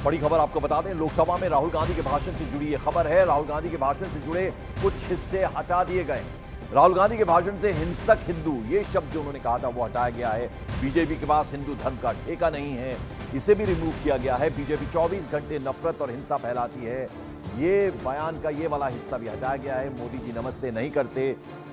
बड़ी खबर आपको बता दें, लोकसभा में राहुल गांधी के भाषण से जुड़ी यह खबर है। राहुल गांधी के भाषण से जुड़े कुछ हिस्से हटा दिए गए। राहुल गांधी के भाषण से हिंसक हिंदू ये शब्द जो उन्होंने कहा था वो हटाया गया है। बीजेपी के पास हिंदू धर्म का ठेका नहीं है, इसे भी रिमूव किया गया है। बीजेपी 24 घंटे नफरत और हिंसा फैलाती है, ये बयान का ये वाला हिस्सा भी हटाया गया है। मोदी जी नमस्ते नहीं करते,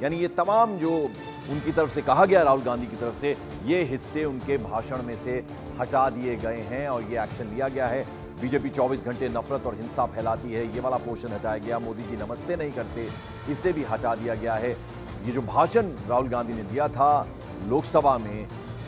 यानी ये तमाम जो उनकी तरफ से कहा गया राहुल गांधी की तरफ से, ये हिस्से उनके भाषण में से हटा दिए गए हैं और ये एक्शन लिया गया है। बीजेपी 24 घंटे नफरत और हिंसा फैलाती है, ये वाला पोर्शन हटाया गया। मोदी जी नमस्ते नहीं करते, इसे भी हटा दिया गया है। ये जो भाषण राहुल गांधी ने दिया था लोकसभा में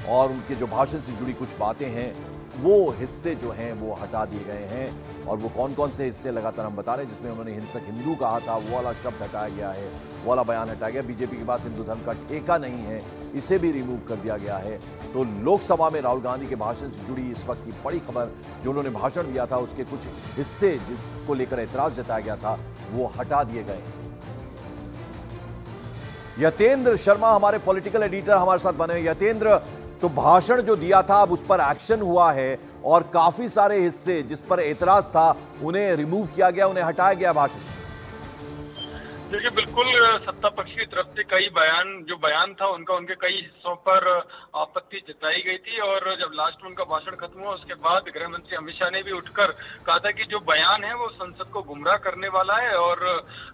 और उनके जो भाषण से जुड़ी कुछ बातें हैं, वो हिस्से जो हैं वो हटा दिए गए हैं। और वो कौन कौन से हिस्से लगातार हम बता रहे हैं, जिसमें उन्होंने हिंसक हिंदू कहा था वो वाला शब्द हटाया गया है, वो वाला बयान हटाया गया। बीजेपी के पास हिंदू धर्म का ठेका नहीं है, इसे भी रिमूव कर दिया गया है। तो लोकसभा में राहुल गांधी के भाषण से जुड़ी इस वक्त की बड़ी खबर, जो उन्होंने भाषण दिया था उसके कुछ हिस्से जिसको लेकर ऐतराज जताया गया था वो हटा दिए गए। यतेंद्र शर्मा हमारे पॉलिटिकल एडिटर हमारे साथ बने। यतेंद्र, तो भाषण जो दिया था अब उस पर एक्शन हुआ है और काफी सारे हिस्से जिस पर एतराज था उन्हें रिमूव किया गया, उन्हें हटाया गया भाषण से। देखिए, बिल्कुल सत्ता पक्ष की तरफ से कई बयान था उनका, उनके कई हिस्सों पर आपत्ति जताई गई थी। और जब लास्ट में उनका भाषण खत्म हुआ उसके बाद गृह मंत्री अमित शाह ने भी उठकर कहा था कि जो बयान है वो संसद को गुमराह करने वाला है और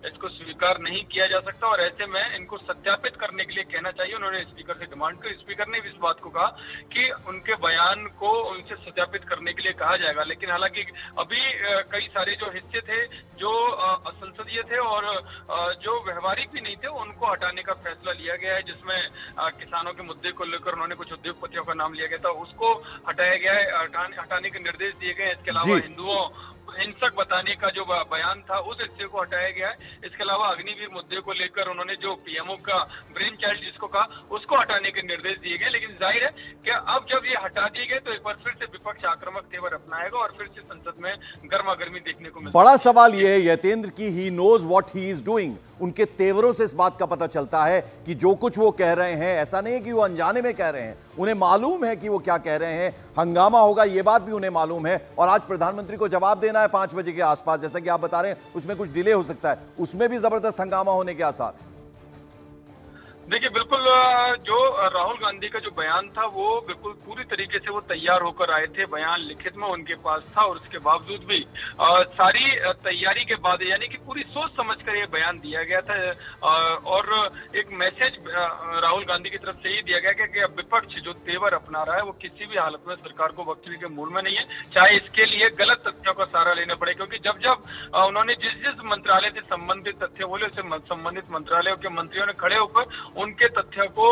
इसको स्वीकार नहीं किया जा सकता और ऐसे में इनको सत्यापित करने के लिए कहना चाहिए। उन्होंने स्पीकर से डिमांड की, स्पीकर ने भी इस बात को कहा कि उनके बयान को उनसे सत्यापित करने के लिए कहा जाएगा। लेकिन हालांकि अभी कई सारे जो हिस्से थे जो असंसदीय थे और जो व्यवहारिक भी नहीं थे उनको हटाने का फैसला लिया गया है, जिसमें किसानों के मुद्दे को लेकर उन्होंने कुछ उद्योगपतियों का नाम लिया गया था, उसको हटाया गया है, हटाने के निर्देश दिए गए हैं। इसके अलावा हिंदुओं हिंसक बताने का जो बयान था उस हिस्से को हटाया गया है। इसके अलावा अग्निवीर मुद्दे को लेकर उन्होंने जो पीएमओ का ब्रेन चाइल्ड जिसको कहा उसको हटाने के निर्देश दिए गए। लेकिन जाहिर है कि अब जब ये हटा दिए गए तो एक बार फिर से विपक्ष आक्रामक तेवर अपनाएगा और फिर से संसद में गर्मा गर्मी देखने को मिलेगी। बड़ा सवाल यह है यतेंद्र की he knows what he is doing. उनके तेवरों से इस बात का पता चलता है कि जो कुछ वो कह रहे हैं ऐसा नहीं है कि वो अनजाने में कह रहे हैं, उन्हें मालूम है कि वो क्या कह रहे हैं। हंगामा होगा ये बात भी उन्हें मालूम है और आज प्रधानमंत्री को जवाब देना है 5 बजे के आसपास, जैसा कि आप बता रहे हैं उसमें कुछ डिले हो सकता है, उसमें भी जबरदस्त हंगामा होने के आसार। देखिए, बिल्कुल जो राहुल गांधी का जो बयान था वो बिल्कुल पूरी तरीके से वो तैयार होकर आए थे, बयान लिखित में उनके पास था और उसके बावजूद भी सारी तैयारी के बाद यानी कि पूरी सोच समझकर ये बयान दिया गया था और एक मैसेज राहुल गांधी की तरफ से ही दिया गया कि विपक्ष जो तेवर अपना रहा है वो किसी भी हालत में सरकार को बख्शने के मूड में नहीं है, चाहे इसके लिए गलत तथ्यों का सहारा लेना पड़े। क्योंकि जब जब उन्होंने जिस मंत्रालय से संबंधित तथ्य बोले उसे संबंधित मंत्रालयों के मंत्रियों ने खड़े होकर उनके तथ्य को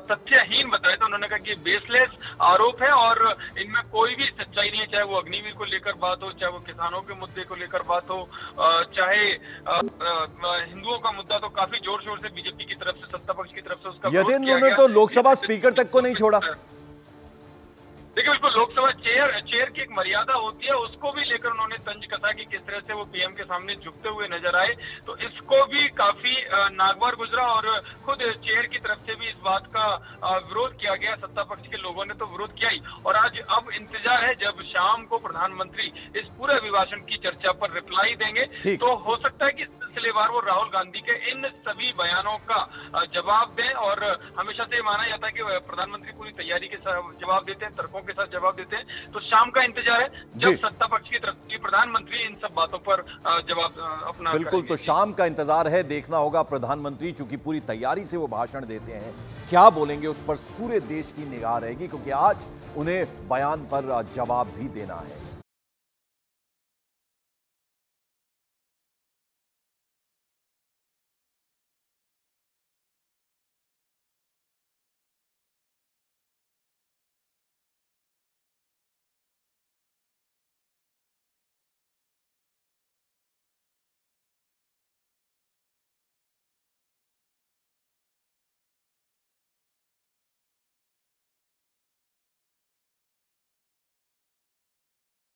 तथ्यहीन बताया था। उन्होंने कहा कि बेसलेस आरोप है और इनमें कोई भी सच्चाई नहीं है, चाहे वो अग्निवीर को लेकर बात हो, चाहे वो किसानों के मुद्दे को लेकर बात हो, चाहे हिंदुओं का मुद्दा, तो काफी जोर शोर से बीजेपी की तरफ से, सत्ता पक्ष की तरफ से उसका विरोध किया गया। उन्होंने तो लोकसभा स्पीकर तक को नहीं छोड़ा। देखिए, बिल्कुल लोकसभा चेयर की एक मर्यादा होती है, उसको भी लेकर उन्होंने तंज कसा कि किस तरह से वो पीएम के सामने झुकते हुए नजर आए, तो इसको भी काफी नागवार गुजरा और खुद चेयर की तरफ से भी इस बात का विरोध किया गया। सत्ता पक्ष के लोगों ने तो विरोध किया ही और आज अब इंतजार है जब शाम को प्रधानमंत्री इस पूरे अभिभाषण की चर्चा पर रिप्लाई देंगे तो हो सकता है कि सिलसिलेवार वो राहुल गांधी के इन सभी बयानों का जवाब दें। और हमेशा से माना जाता है कि प्रधानमंत्री पूरी तैयारी के साथ जवाब देते हैं, तर्कों के साथ जवाब देते हैं, तो शाम का इंतजार है जब सत्ता पक्ष की तरफ से प्रधानमंत्री इन सब बातों पर जवाब अपना बिल्कुल, तो शाम का इंतजार है, देखना होगा प्रधानमंत्री चूंकि पूरी तैयारी से वो भाषण देते हैं, क्या बोलेंगे उस पर पूरे देश की निगाह रहेगी क्योंकि आज उन्हें बयान पर जवाब भी देना है।